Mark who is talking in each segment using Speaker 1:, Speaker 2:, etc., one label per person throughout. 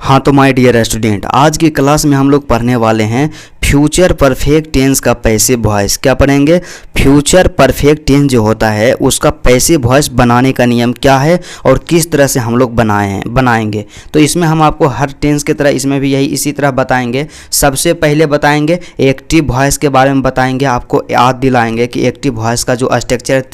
Speaker 1: हाँ तो my dear student, आज की क्लास में हम लोग पढ़ने वाले हैं फ्यूचर परफेक्ट टेंस का पैसिव वॉइस। क्या पढ़ेंगे? फ्यूचर परफेक्ट टेंस जो होता है उसका पैसिव वॉइस बनाने का नियम क्या है और किस तरह से हम लोग बनाएंगे। तो इसमें हम आपको हर टेंस की तरह इसमें भी यही इसी तरह बताएंगे। सबसे पहले बताएंगे एक्टिव वॉइस के बारे में, बताएंगे, आपको याद दिलाएंगे कि एक्टिव वॉइस का जो स्ट्रक्चर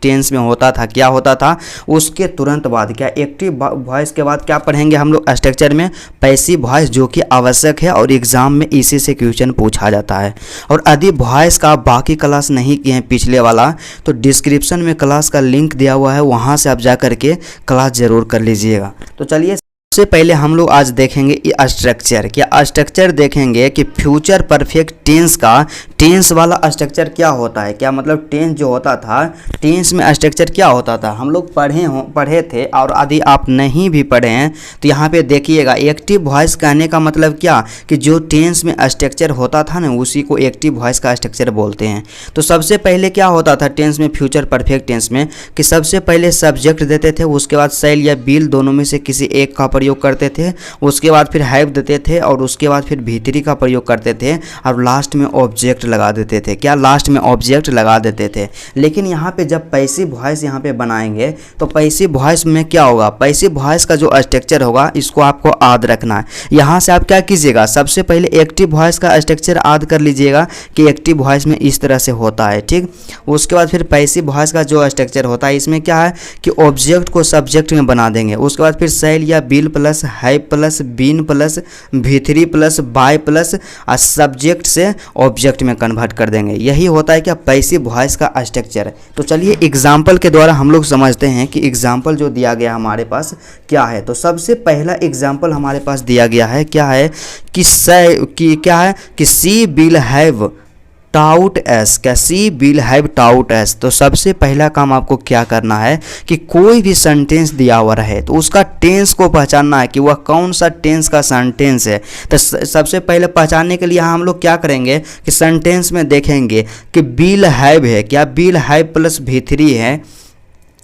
Speaker 1: टेंस में होता था क्या होता था। उसके तुरंत बाद क्या एक्टिव वॉइस के बाद क्या पढ़ेंगे हम लोग स्ट्रक्चर में? पैसिव वॉइस, जो कि आवश्यक है और एग्जाम में इसी से क्वेश्चन पूछा जाता है। और यदि वॉइस का बाकी क्लास नहीं किए हैं पिछले वाला, तो डिस्क्रिप्शन में क्लास का लिंक दिया हुआ है, वहाँ से आप जा करके क्लास ज़रूर कर लीजिएगा। तो चलिए सबसे पहले हम लोग आज देखेंगे स्ट्रक्चर। क्या स्ट्रक्चर देखेंगे कि फ्यूचर परफेक्ट टेंस का टेंस वाला स्ट्रक्चर क्या होता है। क्या मतलब टेंस जो होता था, टेंस में स्ट्रक्चर क्या होता था हम लोग पढ़े थे। और यदि आप नहीं भी पढ़े हैं तो यहाँ पे देखिएगा, एक्टिव वॉइस कहने का मतलब क्या कि जो टेंस में स्ट्रक्चर होता था ना, उसी को एक्टिव वॉइस का स्ट्रक्चर बोलते हैं। तो सबसे पहले क्या होता था टेंस में, फ्यूचर परफेक्ट टेंस में, कि सबसे पहले सब्जेक्ट देते थे, उसके बाद शैल या बिल दोनों में से किसी एक का प्रयोग करते थे, उसके बाद फिर हैव देते थे, और उसके बाद फिर भीतरी का प्रयोग करते थे, और लास्ट में ऑब्जेक्ट लगा देते थे। क्या? लास्ट में ऑब्जेक्ट लगा देते थे। लेकिन यहाँ पे जब पैसिव वॉइस यहाँ पे बनाएंगे तो पैसिव वॉइस में क्या होगा, पैसिव वॉइस का जो स्ट्रक्चर होगा इसको आपको याद रखना है। यहाँ से आप क्या कीजिएगा, सबसे पहले एक्टिव वॉइस का स्ट्रक्चर याद कर लीजिएगा कि एक्टिव वॉइस में इस तरह से होता है, ठीक। उसके बाद फिर पैसिव वॉइस का जो स्ट्रक्चर होता है इसमें क्या है कि ऑब्जेक्ट को सब्जेक्ट में बना देंगे। उसके बाद फिर शैल या will plus have plus been plus भीतरी प्लस बाय प्लस सब्जेक्ट से ऑब्जेक्ट में कन्वर्ट कर देंगे। यही होता है क्या पैसिव वॉइस का स्ट्रक्चर। तो चलिए एग्जाम्पल के द्वारा हम लोग समझते हैं कि एग्जाम्पल जो दिया गया हमारे पास क्या है। तो सबसे पहला एग्जाम्पल हमारे पास दिया गया है क्या है कि सी बिल हैव टाउट एस। क्या? सी बिल हैव टाउट एस। तो सबसे पहला काम आपको क्या करना है कि कोई भी सेंटेंस दिया हुआ रहे तो उसका टेंस को पहचानना है कि वह कौन सा टेंस का सेंटेंस है। तो सबसे पहले पहचानने के लिए हम लोग क्या करेंगे कि सेंटेंस में देखेंगे कि बिल हैव है। क्या? बिल हैव प्लस भीतरी है।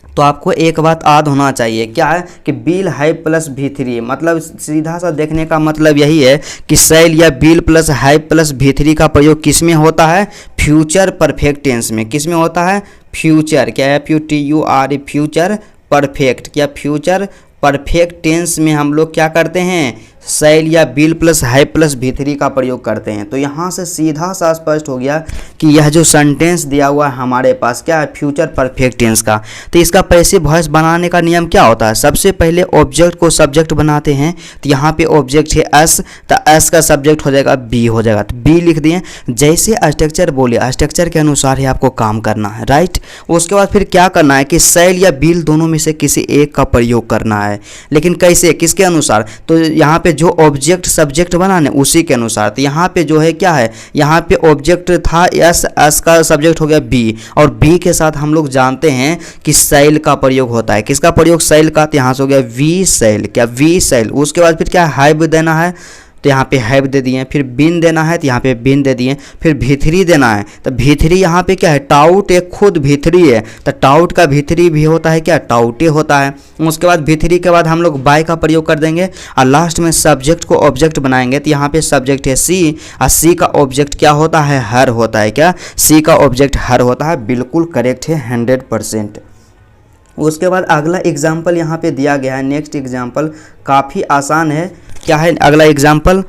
Speaker 1: तो आपको एक बात याद होना चाहिए, क्या है कि बिल हैव प्लस भीतरी, मतलब सीधा सा देखने का मतलब यही है कि शैल या बिल प्लस हैव प्लस भीतरी का प्रयोग किस में होता है? फ्यूचर परफेक्ट टेंस में। किस में होता है? फ्यूचर। क्या है? FUTURE, future perfect. क्या? फ्यूचर परफेक्ट टेंस में हम लोग क्या करते हैं? शैल या बिल प्लस हैव प्लस भीतरी का प्रयोग करते हैं। तो यहाँ से सीधा सा स्पष्ट हो गया कि यह जो सेंटेंस दिया हुआ है हमारे पास क्या है? फ्यूचर परफेक्ट टेंस का। तो इसका पैसिव वॉइस बनाने का नियम क्या होता है? सबसे पहले ऑब्जेक्ट को सब्जेक्ट बनाते हैं। तो यहाँ पे ऑब्जेक्ट है एस, तो एस का सब्जेक्ट हो जाएगा बी हो जाएगा, तो बी लिख दिए। जैसे स्ट्रक्चर बोले स्ट्रक्चर के अनुसार ही आपको काम करना है, राइट। उसके बाद फिर क्या करना है कि शैल या बिल दोनों में से किसी एक का प्रयोग करना है। लेकिन कैसे, किसके अनुसार? तो यहाँ पे जो ऑब्जेक्ट सब्जेक्ट बना ना उसी के अनुसार। तो यहाँ पे जो है क्या है, यहाँ पे ऑब्जेक्ट था एस, एस का सब्जेक्ट हो गया बी, और बी के साथ हम लोग जानते हैं कि शैल का प्रयोग होता है। किसका प्रयोग? शैल का। तो यहाँ से हो गया वी शैल। क्या? We shall. उसके बाद फिर क्या हैव देना है, तो यहाँ पे हैव दे दिए। फिर बिन देना है तो यहाँ पे बिन दे दिए। फिर भीतरी देना है, तो भीतरी यहाँ पे क्या है? टाउट एक खुद भीतरी है, तो टाउट का भीतरी भी होता है क्या? टाउटे होता है। उसके बाद भीतरी के बाद हम लोग बाय का प्रयोग कर देंगे, और लास्ट में सब्जेक्ट को ऑब्जेक्ट बनाएंगे। तो यहाँ पे सब्जेक्ट है सी, और सी का ऑब्जेक्ट क्या होता है? हर होता है। क्या? सी का ऑब्जेक्ट हर होता है। बिल्कुल करेक्ट है, 100%। उसके बाद अगला एग्जाम्पल यहाँ पे दिया गया है। नेक्स्ट एग्जाम्पल काफ़ी आसान है। क्या है अगला एग्जाम्पल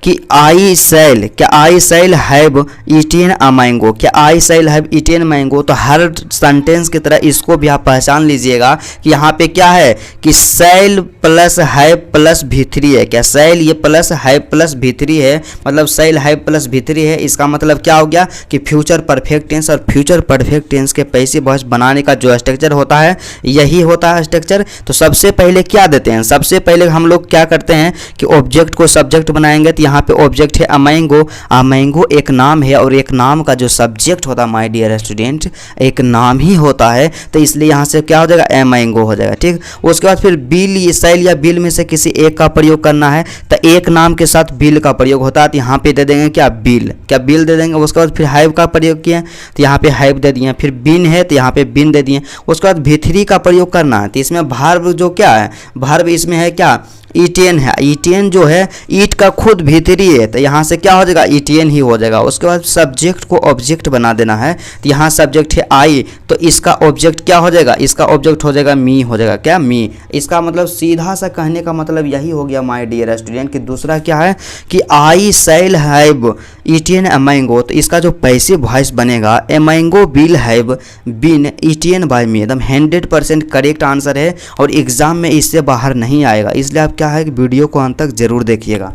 Speaker 1: कि आई शैल। क्या? I shall have eaten a mango. क्या? I shall have eaten mango. तो हर सेंटेंस की तरह इसको भी आप पहचान लीजिएगा कि यहाँ पे क्या है कि शैल प्लस हैव प्लस भीतरी है। क्या? शैल ये प्लस हैव प्लस भीतरी है, मतलब शैल हैव प्लस भीतरी है। इसका मतलब क्या हो गया कि फ्यूचर परफेक्ट टेंस। और फ्यूचर परफेक्ट टेंस के पैसिव वॉइस बनाने का जो स्ट्रक्चर होता है यही होता है स्ट्रक्चर। तो सबसे पहले क्या देते हैं? सबसे पहले हम लोग क्या करते हैं कि ऑब्जेक्ट को सब्जेक्ट बनाएंगे। तो यहाँ पे ऑब्जेक्ट है अमैंगो। अमैंगो एक नाम है, और एक नाम का जो सब्जेक्ट होता है माय डियर स्टूडेंट एक नाम ही होता है। तो इसलिए यहाँ से क्या हो जाएगा? अमैंगो हो जाएगा, ठीक। उसके बाद फिर बिल, शैल या बिल में से किसी एक का प्रयोग करना है। तो एक नाम के साथ बिल का प्रयोग होता है। तो यहाँ पे दे देंगे क्या? बिल। क्या? बिल दे देंगे। उसके बाद फिर हैव का प्रयोग किए तो यहाँ पे हैव दे दिए। फिर बिन है तो यहाँ पे बिन दे दिए। उसके बाद भीतरी का प्रयोग करना है। तो इसमें भार्ब जो क्या है, भार्ब इसमें है क्या? ईटेन है, ईटेन जो है ईट का खुद भीतरी है, तो यहाँ से क्या हो जाएगा, ईटेन ही हो जाएगा। उसके बाद सब्जेक्ट को ऑब्जेक्ट बना देना है, तो यहाँ सब्जेक्ट है आई, तो इसका ऑब्जेक्ट क्या हो जाएगा, इसका ऑब्जेक्ट हो जाएगा मी, हो जाएगा क्या, मी। इसका मतलब सीधा सा कहने का मतलब यही हो गया माय डियर स्टूडेंट कि दूसरा क्या है कि I shall have eaten a mango, तो इसका जो पैसिव वॉइस बनेगा a mango will have been eaten by me, एकदम 100% करेक्ट आंसर है और एग्जाम में इससे बाहर नहीं आएगा, इसलिए आप क्या है कि वीडियो को अंत तक जरूर देखिएगा।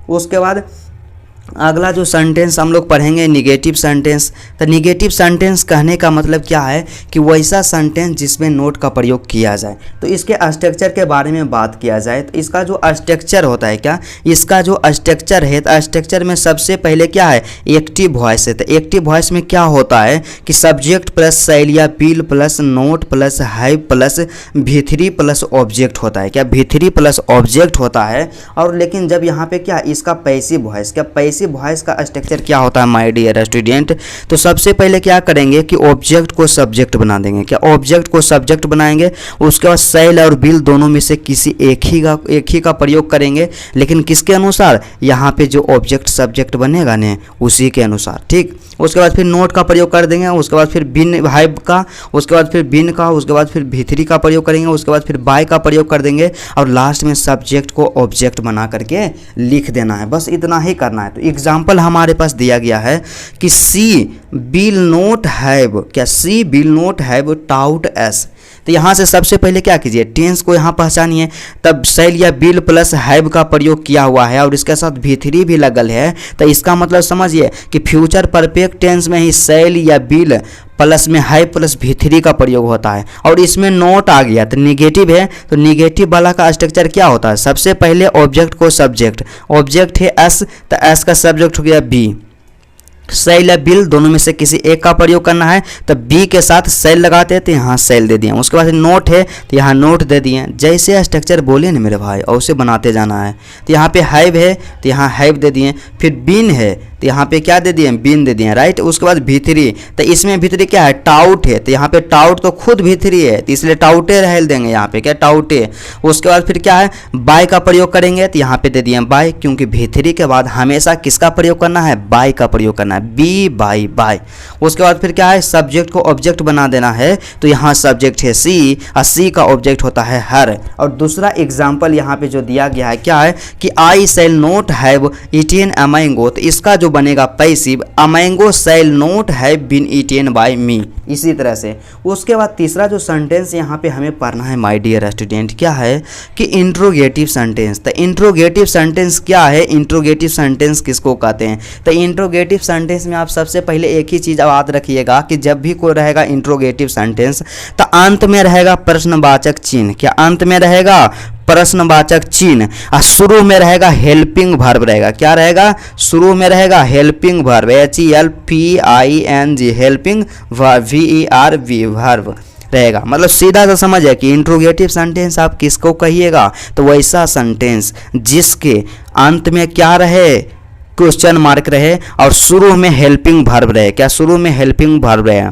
Speaker 1: उसके बाद अगला जो सेंटेंस हम लोग पढ़ेंगे निगेटिव सेंटेंस। तो निगेटिव सेंटेंस कहने का मतलब क्या है कि वैसा सेंटेंस जिसमें नोट का प्रयोग किया जाए। तो इसके स्ट्रक्चर के बारे में बात किया जाए तो इसका जो स्ट्रक्चर होता है, क्या इसका जो स्ट्रक्चर है, तो स्ट्रक्चर में सबसे पहले क्या है, एक्टिव वॉइस है। तो एक्टिव वॉइस में क्या होता है कि सब्जेक्ट प्लस शैल या will plus note plus have plus V3 plus object होता है, क्या V3 प्लस ऑब्जेक्ट होता है। और लेकिन जब यहाँ पे क्या इसका पैसिव वॉइस, क्या पैसिव वॉइस का स्ट्रक्चर क्या होता है माय डियर स्टूडेंट, तो सबसे पहले क्या करेंगे कि ऑब्जेक्ट को सब्जेक्ट बना देंगे, क्या ऑब्जेक्ट को सब्जेक्ट बनाएंगे। उसके बाद शैल और बिल दोनों में से किसी एक ही का प्रयोग करेंगे, लेकिन किसके अनुसार, यहाँ पे जो ऑब्जेक्ट सब्जेक्ट बनेगा ने उसी के अनुसार, ठीक। उसके बाद फिर नोट का प्रयोग कर देंगे, उसके बाद फिर बिन हैव का, उसके बाद फिर बिन का, उसके बाद फिर V3 का प्रयोग करेंगे, उसके बाद फिर बाय का प्रयोग कर देंगे और लास्ट में सब्जेक्ट को ऑब्जेक्ट बना करके लिख देना है, बस इतना ही करना है। तो एग्जाम्पल हमारे पास दिया गया है कि सी विल नोट हैव, क्या she will not have taught us. तो यहाँ से सबसे पहले क्या कीजिए, टेंस को यहाँ पहचानिए, तब शैल या बिल प्लस हैव का प्रयोग किया हुआ है और इसके साथ V3 भी लगल है, तो इसका मतलब समझिए कि फ्यूचर परफेक्ट टेंस में ही शैल या बिल प्लस में हैव प्लस V3 का प्रयोग होता है। और इसमें नोट आ गया तो निगेटिव है, तो निगेटिव वाला का स्ट्रक्चर क्या होता है, सबसे पहले ऑब्जेक्ट को सब्जेक्ट, ऑब्जेक्ट है एस, तो एस का सब्जेक्ट हो गया बी, शैल या बिल दोनों में से किसी एक का प्रयोग करना है, तो बी के साथ शैल लगाते हैं तो यहाँ शैल दे दिए। उसके बाद नोट है तो यहाँ नोट दे दिए, जैसे स्ट्रक्चर बोले ना मेरे भाई और उसे बनाते जाना है। तो यहाँ पे हैव है तो यहाँ हैव दे दिए, फिर बिन है तो यहाँ पे क्या दे दिए, बिन दे दिए, राइट। उसके बाद V3, तो इसमें V3 क्या है, टाउट है, तो यहाँ पे टाउट तो खुद V3 है, तो इसलिए टाउटे रहल देंगे यहाँ पे, क्या टाउटे। उसके बाद फिर क्या है, बाय का प्रयोग करेंगे, तो यहाँ पे दे दिए बाय, क्योंकि V3 के बाद हमेशा किसका प्रयोग करना है, बाय का प्रयोग करना है, बी बाय बाय। उसके बाद फिर क्या है, सब्जेक्ट को ऑब्जेक्ट बना देना है, तो यहाँ सब्जेक्ट है सी और सी का ऑब्जेक्ट होता है हर। और दूसरा एग्जाम्पल यहाँ पे जो दिया गया है क्या है कि I shall not have eaten a mango, तो इसका जो बनेगा passive, a mango shall not have been eaten by me, इसी तरह से। उसके बाद तीसरा जो सेंटेंस यहाँ पे हमें पढ़ना है माय डियर स्टूडेंट, क्या है कि इंट्रोगेटिव सेंटेंस। तो इंट्रोगेटिव सेंटेंस क्या है, इंट्रोगेटिव सेंटेंस किसको कहते हैं। तो इंट्रोगेटिव सेंटेंस में आप सबसे पहले एक ही चीज़ याद रखिएगा कि जब भी कोई रहेगा इंट्रोगेटिव सेंटेंस तो अंत में रहेगा प्रश्नवाचक चिन्ह, क्या अंत में रहेगा प्रश्नवाचक चिन्ह, और शुरू में रहेगा हेल्पिंग वर्ब रहेगा, क्या रहेगा, शुरू में रहेगा helping verb, HELPING, helping VERB verb रहेगा। मतलब सीधा सा समझ है कि इंट्रोगेटिव सेंटेंस आप किसको कहिएगा, तो वैसा सेंटेंस जिसके अंत में क्या रहे, क्वेश्चन मार्क रहे और शुरू में हेल्पिंग वर्ब रहे, क्या शुरू में हेल्पिंग वर्ब रहे।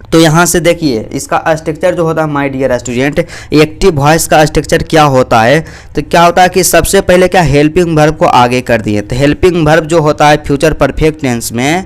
Speaker 1: तो यहाँ से देखिए इसका स्ट्रक्चर जो होता है my dear student, active voice का स्ट्रक्चर क्या होता है, तो क्या होता है कि सबसे पहले क्या हेल्पिंग वर्ब को आगे कर दिए। तो हेल्पिंग वर्ब जो होता है फ्यूचर परफेक्ट टेंस में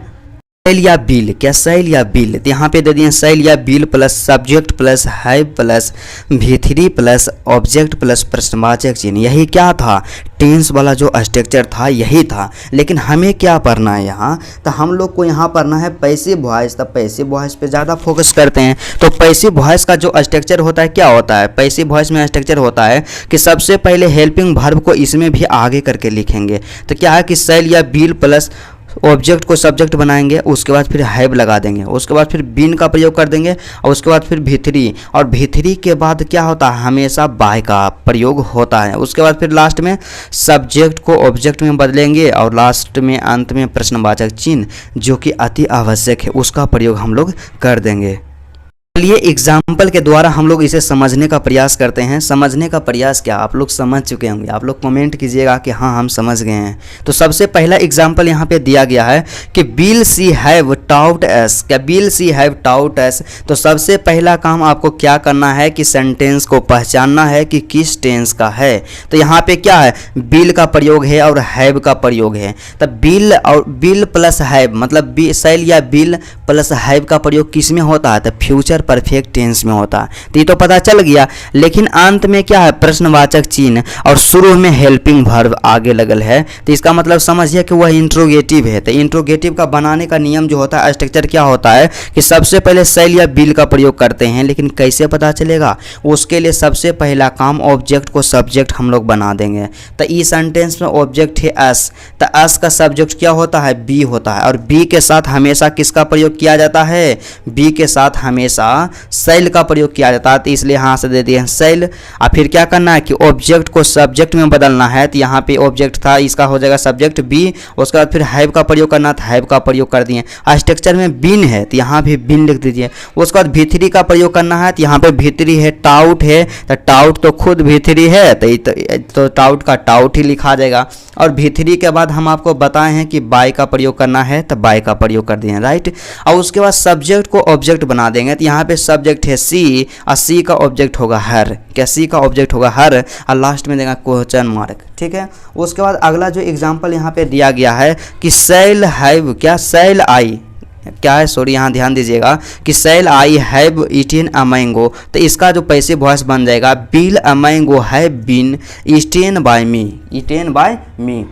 Speaker 1: शैल या बिल, क्या शैल या बिल, तो यहाँ पे दे दिए शैल या will plus subject plus have plus V3 plus object plus प्रश्नवाचक चिन्ह। यही क्या था, टेंस वाला जो स्ट्रक्चर था यही था। लेकिन हमें क्या पढ़ना है यहाँ, तो हम लोग को यहाँ पढ़ना है पैसिव वॉइस। तो पैसिव वॉइस पे ज़्यादा फोकस करते हैं। तो पैसिव वॉइस का जो स्ट्रक्चर होता है क्या होता है, पैसिव वॉइस में स्ट्रक्चर होता है कि सबसे पहले हेल्पिंग वर्ब को इसमें भी आगे करके लिखेंगे। तो क्या है कि शैल या बिल प्लस ऑब्जेक्ट को सब्जेक्ट बनाएंगे, उसके बाद फिर हैव लगा देंगे, उसके बाद फिर बिन का प्रयोग कर देंगे और उसके बाद फिर V3, और V3 के बाद क्या होता है, हमेशा बाय का प्रयोग होता है। उसके बाद फिर लास्ट में सब्जेक्ट को ऑब्जेक्ट में बदलेंगे और लास्ट में अंत में प्रश्नवाचक चिन्ह जो कि अति आवश्यक है उसका प्रयोग हम लोग कर देंगे। चलिए एग्जाम्पल के द्वारा हम लोग इसे समझने का प्रयास करते हैं। समझने का प्रयास क्या, आप लोग समझ चुके होंगे, आप लोग कमेंट कीजिएगा कि हाँ हम समझ गए हैं। तो सबसे पहला एग्जाम्पल यहाँ पे दिया गया है कि will she have taught us. क्या will she have taught us. तो सबसे पहला काम आपको क्या करना है कि सेंटेंस को पहचानना है कि किस टेंस का है। तो यहाँ पे क्या है, बिल का प्रयोग है और हैव का प्रयोग है। तब बिल और बिल प्लस हैव मतलब सेल या बिल प्लस हैव का प्रयोग किस में होता है, तो फ्यूचर परफेक्ट टेंस में होता है। तो ये तो पता चल गया, लेकिन अंत में क्या है, प्रश्नवाचक चिन्ह और शुरू में हेल्पिंग वर्ब आगे लगल है। तो इसका मतलब समझिए कि वह इंट्रोगेटिव है। तो इंट्रोगेटिव का बनाने का नियम जो होता है, स्ट्रक्चर क्या होता है कि सबसे पहले सेल या बिल का प्रयोग करते हैं, लेकिन कैसे पता चलेगा, उसके लिए सबसे पहला काम ऑब्जेक्ट को सब्जेक्ट हम लोग बना देंगे। तो इस सेंटेंस में ऑब्जेक्ट है एस, तो एस का सब्जेक्ट क्या होता है, बी होता है। और बी के साथ हमेशा किसका प्रयोग किया जाता है, बी के साथ हमेशा सेल का प्रयोग किया जाता है। तो इसलिए यहाँ से दे दिए सेल। और फिर क्या करना है कि ऑब्जेक्ट को सब्जेक्ट में बदलना है। तो यहाँ पे ऑब्जेक्ट था, इसका हो जाएगा सब्जेक्ट बी। उसके बाद फिर हैव का प्रयोग करना था, हैव का प्रयोग कर दिए। स्ट्रक्चर में बिन है तो यहाँ भी बिन लिख दीजिए। उसके बाद भीतरी का प्रयोग करना है, तो यहाँ पे भीतरी है, टाउट है, तो टाउट तो खुद भीतरी है, तो टाउट का टाउट ही लिखा जाएगा। और भीतरी के बाद हम आपको बताए हैं कि बाय का प्रयोग करना है, तो बाय का प्रयोग कर दिए, राइट। और उसके बाद सब्जेक्ट को ऑब्जेक्ट बना देंगे। तो यहाँ पे सब्जेक्ट है सी और सी का ऑब्जेक्ट होगा हर। क्या, सी का ऑब्जेक्ट होगा हर और लास्ट में देगा क्वेश्चन मार्क, ठीक है। उसके बाद अगला जो एग्जांपल यहाँ पे दिया गया है कि सेल हैव, क्या सेल आई, क्या है सॉरी यहाँ ध्यान दीजिएगा कि shall I have eaten a mango. तो इसका जो पैसिव वॉइस बन जाएगा will a mango have been eaten by me, eaten by me.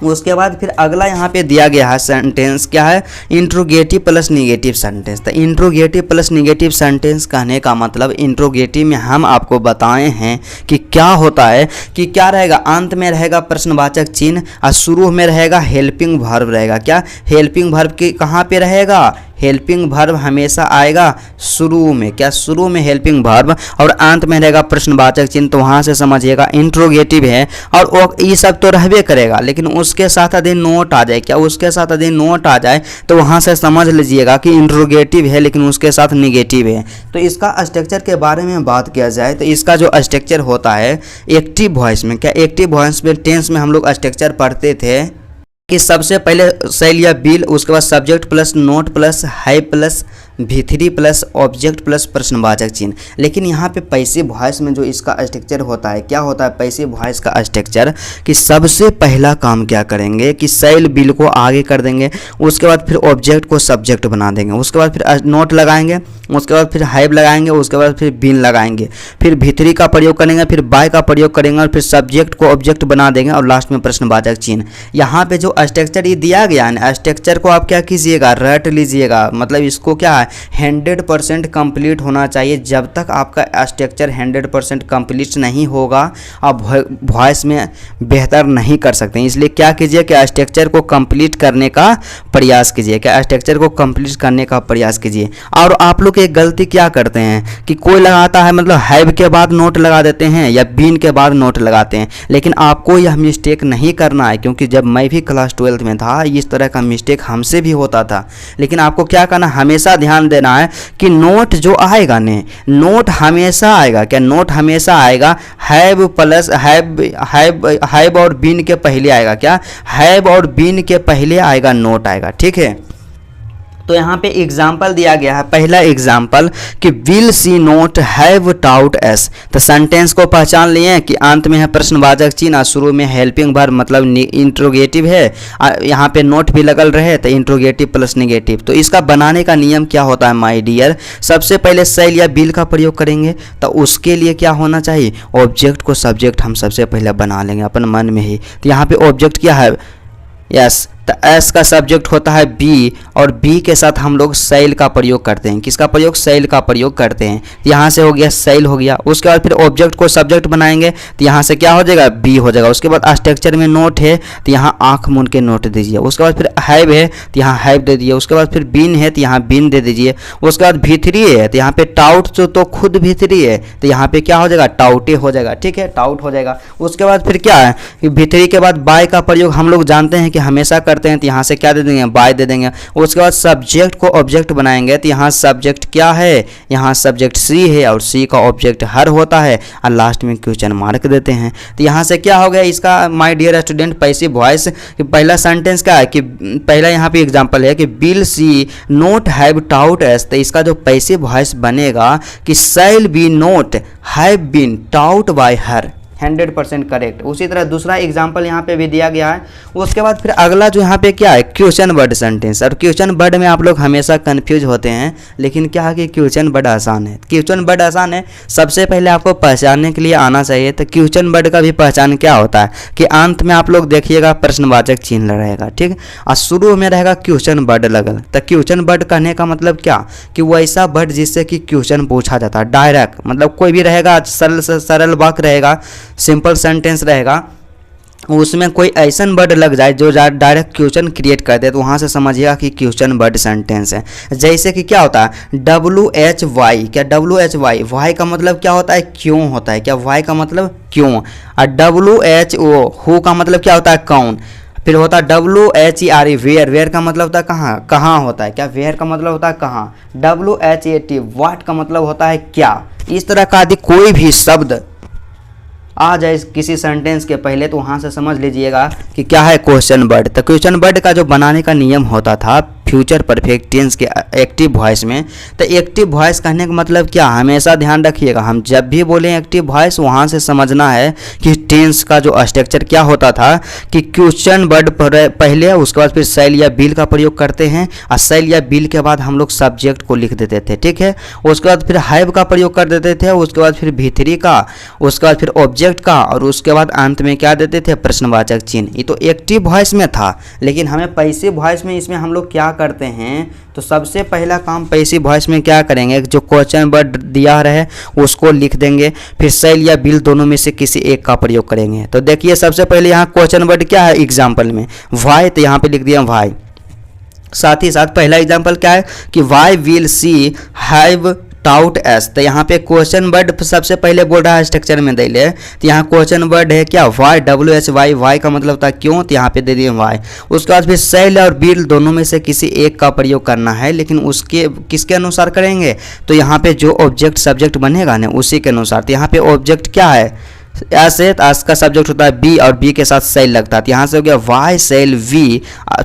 Speaker 1: उसके बाद फिर अगला यहाँ पे दिया गया है सेंटेंस क्या है, इंट्रोगेटिव प्लस निगेटिव सेंटेंस। तो इंट्रोगेटिव प्लस निगेटिव सेंटेंस कहने का मतलब इंट्रोगेटिव में हम आपको बताए हैं कि क्या होता है कि क्या रहेगा, अंत में रहेगा प्रश्नवाचक चिन्ह और शुरू में रहेगा हेल्पिंग वर्ब रहेगा। क्या, हेल्पिंग वर्ब की कहाँ पे रहेगा, हेल्पिंग वर्ब हमेशा आएगा शुरू में। क्या, शुरू में हेल्पिंग वर्ब और अंत में रहेगा प्रश्नवाचक चिन्ह। तो वहाँ से समझिएगा इंट्रोगेटिव है और ये सब तो रहबे करेगा, लेकिन उसके साथ यदि नोट आ जाए, क्या उसके साथ यदि नोट आ जाए तो वहाँ से समझ लीजिएगा कि इंट्रोगेटिव है लेकिन उसके साथ निगेटिव है। तो इसका स्ट्रक्चर के बारे में बात किया जाए तो इसका जो स्ट्रक्चर होता है एक्टिव वॉइस में, क्या एक्टिव वॉइस में टेंस में हम लोग स्ट्रक्चर पढ़ते थे कि सबसे पहले सेल या बिल, उसके बाद subject plus note plus have plus भीतरी प्लस ऑब्जेक्ट प्लस प्रश्नवाचक चिन्ह। लेकिन यहाँ पे पैसिव वॉइस में जो इसका स्ट्रक्चर होता है, क्या होता है पैसिव वॉइस का स्ट्रक्चर कि सबसे पहला काम क्या करेंगे कि सेल बिल को आगे कर देंगे, उसके बाद फिर ऑब्जेक्ट को सब्जेक्ट बना देंगे, उसके बाद फिर नोट लगाएंगे, उसके बाद फिर हैव लगाएंगे, उसके बाद फिर बिन लगाएंगे, फिर भीतरी का प्रयोग करेंगे, फिर बाय का प्रयोग करेंगे और फिर सब्जेक्ट को ऑब्जेक्ट बना देंगे और लास्ट में प्रश्नवाचक चिन्ह। यहाँ पे जो स्ट्रक्चर ये दिया गया है, स्ट्रक्चर को आप क्या कीजिएगा, रट लीजिएगा। मतलब इसको क्या है 100% कंप्लीट होना चाहिए। जब तक आपका स्ट्रक्चर 100% कंप्लीट नहीं होगा आप वॉइस में बेहतर नहीं कर सकते। इसलिए क्या कीजिए कि स्ट्रक्चर को कंप्लीट करने का प्रयास कीजिए, क्या स्ट्रक्चर को कंप्लीट करने का प्रयास कीजिए। और आप लोग एक गलती क्या करते हैं कि कोई लगाता है मतलब हैव के बाद नोट लगा देते हैं या बीन के बाद नोट लगाते हैं, लेकिन आपको यह मिस्टेक नहीं करना है, क्योंकि जब मैं भी क्लास 12th में था इस तरह का मिस्टेक हमसे भी होता था। लेकिन आपको क्या करना, हमेशा ध्यान देना है कि नोट जो आएगा ने, नोट हमेशा आएगा, क्या नोट हमेशा आएगा हैव प्लस हैव और बीन के पहले आएगा, क्या हैव और बीन के पहले आएगा नोट आएगा, ठीक है। तो यहाँ पे एग्जाम्पल दिया गया है, पहला एग्जाम्पल कि will she not have taught us. तो सेंटेंस को पहचान लिए कि अंत में है प्रश्नवाचक चिन्ह, शुरू में हेल्पिंग वर्ब मतलब इंट्रोगेटिव है, यहाँ पे नोट भी लगल रहे तो इंट्रोगेटिव प्लस निगेटिव। तो इसका बनाने का नियम क्या होता है माय डियर, सबसे पहले सेल या बिल का प्रयोग करेंगे तो उसके लिए क्या होना चाहिए, ऑब्जेक्ट को सब्जेक्ट हम सबसे पहले बना लेंगे अपन मन में ही। तो यहाँ पे ऑब्जेक्ट क्या है, यस, तो एस का सब्जेक्ट होता है बी और बी के साथ हम लोग सेल का प्रयोग करते हैं। किसका प्रयोग, सेल का प्रयोग करते हैं। यहाँ से हो गया सेल हो गया, उसके बाद फिर ऑब्जेक्ट को सब्जेक्ट बनाएंगे तो यहाँ से क्या हो जाएगा, बी हो जाएगा। उसके बाद स्ट्रक्चर में नोट है तो यहाँ आँख मूंद के नोट दीजिए। उसके बाद फिर हैव है तो यहाँ हैव दे दीजिए। उसके बाद फिर बिन है तो यहाँ बिन दे दीजिए। उसके बाद भीतरी है तो यहाँ पे टाउट तो खुद भीतरी है तो यहाँ पे क्या हो जाएगा, टाउटे हो जाएगा, ठीक है, टाउट हो जाएगा। उसके बाद फिर क्या है कि भीतरी के बाद बाय का प्रयोग हम लोग जानते हैं कि हमेशा करते हैं तो यहाँ से क्या दे देंगे, बाय दे देंगे। उसके बाद सब्जेक्ट को ऑब्जेक्ट बनाएंगे तो यहाँ सब्जेक्ट क्या है, यहाँ सब्जेक्ट सी है और सी का ऑब्जेक्ट हर होता है और लास्ट में क्वेश्चन मार्क देते हैं। तो यहाँ से क्या हो गया इसका my dear student passive voice. पहला सेंटेंस क्या है कि पहला यहाँ पे एग्जांपल है कि will she not have taught us, तो इसका जो पैसिव वॉइस बनेगा कि shall be not have been taught by her, 100% correct. उसी तरह दूसरा एग्जाम्पल यहाँ पे भी दिया गया है। उसके बाद फिर अगला जो यहाँ पे क्या है, क्वेश्चन वर्ड सेंटेंस। और क्वेश्चन वर्ड में आप लोग हमेशा कंफ्यूज होते हैं, लेकिन क्या है कि क्वेश्चन वर्ड आसान है। क्वेश्चन वर्ड आसान है, सबसे पहले आपको पहचानने के लिए आना चाहिए। तो क्वेश्चन वर्ड का भी पहचान क्या होता है कि अंत में आप लोग देखिएगा प्रश्नवाचक चिन्ह रहेगा, ठीक। और शुरू में रहेगा क्वेश्चन वर्ड लगल। तो क्वेश्चन वर्ड कहने का मतलब क्या कि वो ऐसा वर्ड जिससे कि क्वेश्चन पूछा जाता है डायरेक्ट, मतलब कोई भी रहेगा, सरल से सरल वाक्य रहेगा, सिंपल सेंटेंस रहेगा, उसमें कोई ऐसा वर्ड लग जाए जो डायरेक्ट क्वेश्चन क्रिएट कर दे, तो वहाँ से समझिएगा कि क्वेश्चन वर्ड सेंटेंस है। जैसे कि क्या होता है WHY, क्या WHY का मतलब क्या होता है, क्यों होता है, क्या वाई का मतलब क्यों। और WHO हु का मतलब क्या होता है, कौन। फिर होता है WHERE वेयर का मतलब होता है कहाँ, कहाँ होता है, क्या वेयर का मतलब होता है कहाँ। WHAT व्हाट का मतलब होता है क्या। इस तरह का यदि कोई भी शब्द आ जाए किसी सेंटेंस के पहले तो वहाँ से समझ लीजिएगा कि क्या है क्वेश्चन वर्ड। तो क्वेश्चन वर्ड का जो बनाने का नियम होता था फ्यूचर परफेक्ट टेंस के एक्टिव वॉइस में, तो एक्टिव वॉइस कहने का मतलब क्या, हमेशा ध्यान रखिएगा, हम जब भी बोलें एक्टिव वॉइस वहाँ से समझना है कि टेंस का जो स्ट्रक्चर क्या होता था कि क्वेश्चन वर्ड पहले, उसके बाद फिर शैल या बिल का प्रयोग करते हैं और शैल या बिल के बाद हम लोग सब्जेक्ट को लिख देते थे, ठीक है। उसके बाद फिर हैव का प्रयोग कर देते थे, उसके बाद फिर भीतरी का, उसके बाद फिर ऑब्जेक्ट का, और उसके बाद अंत में क्या देते थे, प्रश्नवाचक चिन्ह। ये तो एक्टिव वॉइस में था, लेकिन हमें पैसिव वॉइस में इसमें हम लोग क्या करते हैं, तो सबसे पहला काम पैसिव वॉइस में क्या करेंगे, जो क्वेश्चन वर्ड दिया रहे उसको लिख देंगे, फिर शैल या बिल दोनों में से किसी एक का प्रयोग करेंगे। तो देखिए सबसे पहले यहाँ क्वेश्चन वर्ड क्या है एग्जाम्पल में, वाई, तो यहाँ पे लिख दिया वाई। साथ ही साथ पहला एग्जाम्पल क्या है कि why will she have taught us, तो यहाँ पे क्वेश्चन वर्ड सबसे पहले बोल रहा है स्ट्रक्चर में दे ले, तो यहाँ क्वेश्चन वर्ड है क्या, वाई, WHY, वाई का मतलब होता है क्यों, तो यहाँ पे दे दिए वाई। उसके बाद फिर शैल और बिल दोनों में से किसी एक का प्रयोग करना है, लेकिन उसके किसके अनुसार करेंगे, तो यहाँ पे जो ऑब्जेक्ट सब्जेक्ट बनेगा ना उसी के अनुसार। तो यहाँ पे ऑब्जेक्ट क्या है, ऐसे एस का सब्जेक्ट होता है बी और बी के साथ शैल लगता है, तो यहाँ से हो गया वाई शैल वी।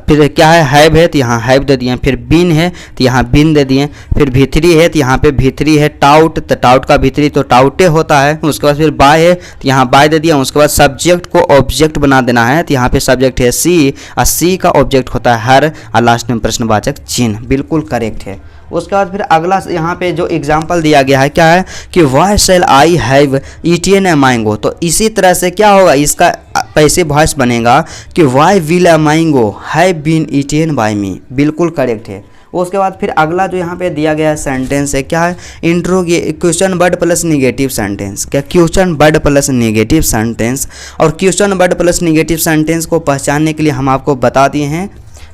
Speaker 1: फिर क्या है, हैव है तो यहाँ हैव दे दिए, फिर बिन है तो यहाँ बिन दे दिए, फिर भीतरी है तो यहाँ पे भीतरी है, टाउट तो टाउट का भीतरी तो टाउटे होता है। उसके बाद फिर बाय है तो यहाँ बाय दे दिया। उसके बाद सब्जेक्ट को ऑब्जेक्ट बना देना है, तो यहाँ पे सब्जेक्ट है सी और सी का ऑब्जेक्ट होता है हर और लास्ट में प्रश्नवाचक चिन्ह, बिल्कुल करेक्ट है। उसके बाद फिर अगला यहाँ पे जो एग्जाम्पल दिया गया है क्या है कि why shall I have eaten a mango, तो इसी तरह से क्या होगा, इसका पैसिव वॉइस बनेगा कि why will a mango have been eaten by me, बिल्कुल करेक्ट है। उसके बाद फिर अगला जो यहाँ पे दिया गया है सेंटेंस है क्या है, question word plus negative sentence, क्या question word plus negative sentence. और question word plus negative sentence को पहचानने के लिए हम आपको बता दिए हैं।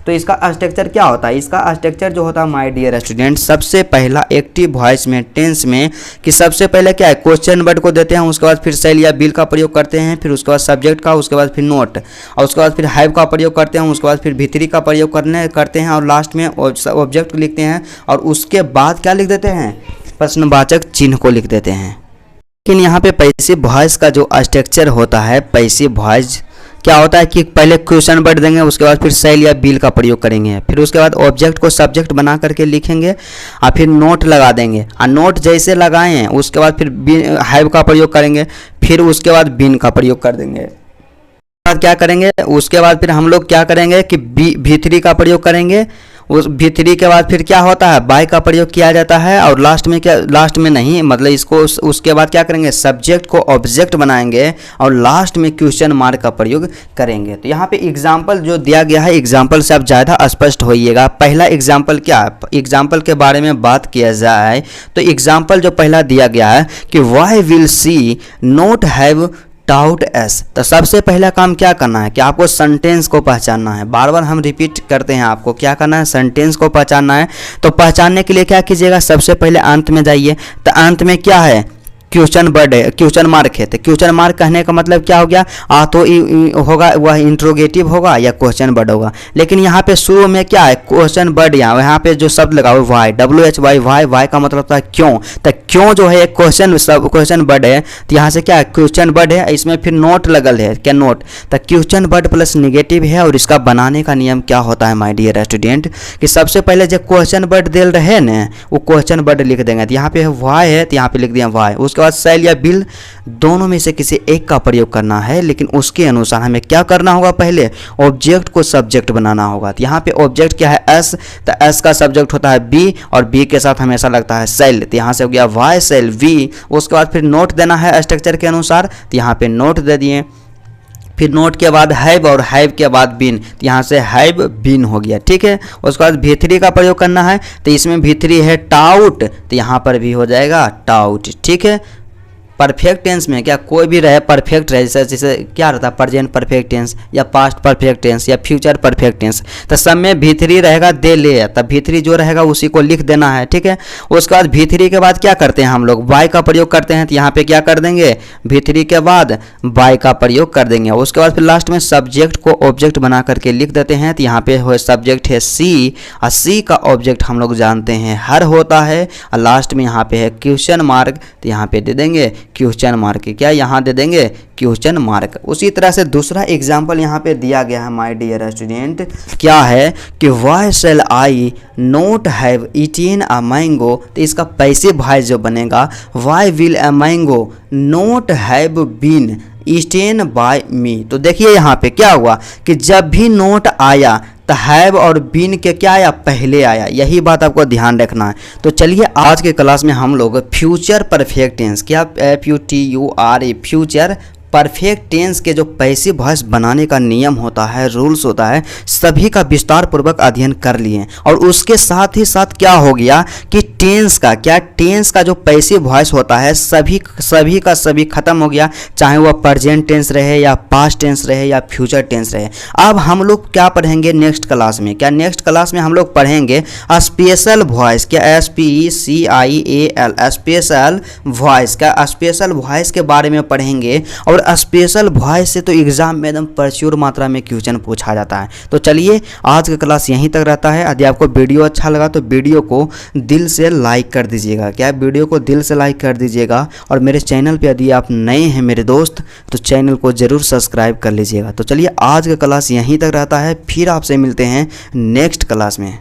Speaker 1: तो इसका स्ट्रक्चर क्या होता है, इसका स्ट्रक्चर जो होता है माय डियर स्टूडेंट, सबसे पहला एक्टिव वॉइस में टेंस में कि सबसे पहले क्या है क्वेश्चन वर्ड को देते हैं, उसके बाद फिर शैल या बिल का प्रयोग करते हैं, फिर उसके बाद सब्जेक्ट का, उसके बाद फिर नोट, और उसके बाद फिर हैव का प्रयोग करते हैं, उसके बाद फिर भीतरी का प्रयोग करते हैं और लास्ट में ऑब्जेक्ट लिखते हैं और उसके बाद क्या लिख देते हैं, प्रश्नवाचक चिन्ह को लिख देते हैं। लेकिन यहाँ पे पैसिव वॉइस का जो स्ट्रक्चर होता है, पैसिव वॉइस क्या होता है कि पहले क्वेश्चन वर्ड देंगे, उसके बाद फिर शैल या बिल का प्रयोग करेंगे, फिर उसके बाद ऑब्जेक्ट को सब्जेक्ट बना करके लिखेंगे और फिर नोट लगा देंगे, और नोट जैसे लगाए हैं उसके बाद फिर हैव का प्रयोग करेंगे, फिर उसके बाद बिन का प्रयोग कर देंगे। बाद क्या करेंगे, उसके बाद फिर हम लोग क्या करेंगे कि भीतरी का प्रयोग करेंगे, उस भीतरी के बाद फिर क्या होता है बाय का प्रयोग किया जाता है, और लास्ट में क्या, लास्ट में नहीं मतलब इसको उसके बाद क्या करेंगे, सब्जेक्ट को ऑब्जेक्ट बनाएंगे और लास्ट में क्वेश्चन मार्क का प्रयोग करेंगे। तो यहाँ पे एग्जाम्पल जो दिया गया है, एग्जाम्पल से आप ज़्यादा स्पष्ट होइएगा। पहला एग्जाम्पल क्या है, एग्जाम्पल के बारे में बात किया जाए तो एग्जाम्पल जो पहला दिया गया है कि why will she not have taught us, तो सबसे पहला काम क्या करना है कि आपको सेंटेंस को पहचानना है। बार बार हम रिपीट करते हैं, आपको क्या करना है, सेंटेंस को पहचानना है। तो पहचानने के लिए क्या कीजिएगा, सबसे पहले अंत में जाइए, तो अंत में क्या है क्वेश्चन वर्ड है, क्वेश्चन मार्क है। तो क्वेश्चन मार्क कहने का मतलब क्या हो गया, तो होगा वह इंट्रोगेटिव होगा या क्वेश्चन वर्ड होगा। लेकिन यहाँ पे शुरू में क्या है, क्वेश्चन वर्ड, यहाँ पे जो शब्द लगा हुआ वाई, WHY, वाई का मतलब होता है क्यों। तो क्यों जो है एक क्वेश्चन वर्ड है, तो यहाँ से क्या है क्वेश्चन वर्ड है, इसमें फिर नोट लगल है, क्या नोट। तो क्वेश्चन वर्ड प्लस निगेटिव है, और इसका बनाने का नियम क्या होता है माय डियर स्टूडेंट, कि सबसे पहले जो क्वेश्चन वर्ड दिल रहे ना वो क्वेश्चन वर्ड लिख देंगे। तो यहाँ पे वाई है तो यहाँ पे लिख दिया वाई। उसके बाद सेल या बिल दोनों में से किसी एक का प्रयोग करना है, लेकिन उसके अनुसार हमें क्या करना होगा, पहले ऑब्जेक्ट को सब्जेक्ट बनाना होगा। तो यहाँ पे ऑब्जेक्ट क्या है, एस, तो एस का सब्जेक्ट होता है बी, और बी के साथ हमेशा लगता है सेल। तो यहाँ से हो गया वाई सेल वी। उसके बाद फिर नोट देना है स्ट्रक्चर के अनुसार, तो यहाँ पे नोट दे दिए। फिर नोट के बाद हैव, और हैव के बाद बिन, तो यहाँ से हैव बिन हो गया, ठीक है। उसके बाद V3 का प्रयोग करना है, तो इसमें V3 है टाउट, तो यहाँ पर भी हो जाएगा टाउट, ठीक है। परफेक्ट टेंस में क्या कोई भी रहे परफेक्ट रहे, जैसे क्या रहता है प्रेजेंट परफेक्ट टेंस या पास्ट परफेक्ट टेंस या फ्यूचर परफेक्ट टेंस, तो सब में V3 रहेगा दे ले, तब V3 जो रहेगा उसी को लिख देना है, ठीक है। उसके बाद V3 के बाद क्या करते हैं हम लोग, वाई का प्रयोग करते हैं। तो यहाँ पे क्या कर देंगे, V3 के बाद वाई का प्रयोग कर देंगे। उसके बाद फिर लास्ट में सब्जेक्ट को ऑब्जेक्ट बना करके लिख देते हैं। तो यहाँ पे हो सब्जेक्ट है सी, और सी का ऑब्जेक्ट हम लोग जानते हैं हर होता है, और लास्ट में यहाँ पे है क्वेश्चन मार्क, तो यहाँ पे दे देंगे क्वेश्चन मार्क, क्या यहाँ दे देंगे क्वेश्चन मार्क। उसी तरह से दूसरा एग्जाम्पल यहाँ पे दिया गया है माय डियर स्टूडेंट, क्या है कि why shall I not have eaten a mango. तो इसका पैसिव वॉइस जो बनेगा, why will a mango not have been eaten by me. तो देखिए यहाँ पे क्या हुआ कि जब भी नोट आया तो हैव और बीन के क्या आया, पहले आया। यही बात आपको ध्यान रखना है। तो चलिए आज के क्लास में हम लोग फ्यूचर परफेक्ट टेंस, क्या FUTURE फ्यूचर परफेक्ट टेंस के जो पैसिव वॉइस बनाने का नियम होता है, रूल्स होता है, सभी का विस्तार पूर्वक अध्ययन कर लिए। और उसके साथ ही साथ क्या हो गया कि टेंस का जो पैसिव वॉइस होता है सभी का सभी खत्म हो गया, चाहे वह प्रेजेंट टेंस रहे या पास्ट टेंस रहे या फ्यूचर टेंस रहे। अब हम लोग क्या पढ़ेंगे नेक्स्ट क्लास में, क्या नेक्स्ट क्लास में हम लोग पढ़ेंगे स्पेशल वॉइस, क्या SPECIAL स्पेशल वॉइस, क्या स्पेशल वॉइस के बारे में पढ़ेंगे। और स्पेशल वॉइस से तो एग्जाम में एकदम प्रचुर मात्रा में क्वेश्चन पूछा जाता है। तो चलिए आज का क्लास यहीं तक रहता है। यदि आपको वीडियो अच्छा लगा तो वीडियो को दिल से लाइक कर दीजिएगा, क्या वीडियो को दिल से लाइक कर दीजिएगा। और मेरे चैनल पे यदि आप नए हैं मेरे दोस्त तो चैनल को ज़रूर सब्सक्राइब कर लीजिएगा। तो चलिए आज का क्लास यहीं तक रहता है, फिर आपसे मिलते हैं नेक्स्ट क्लास में।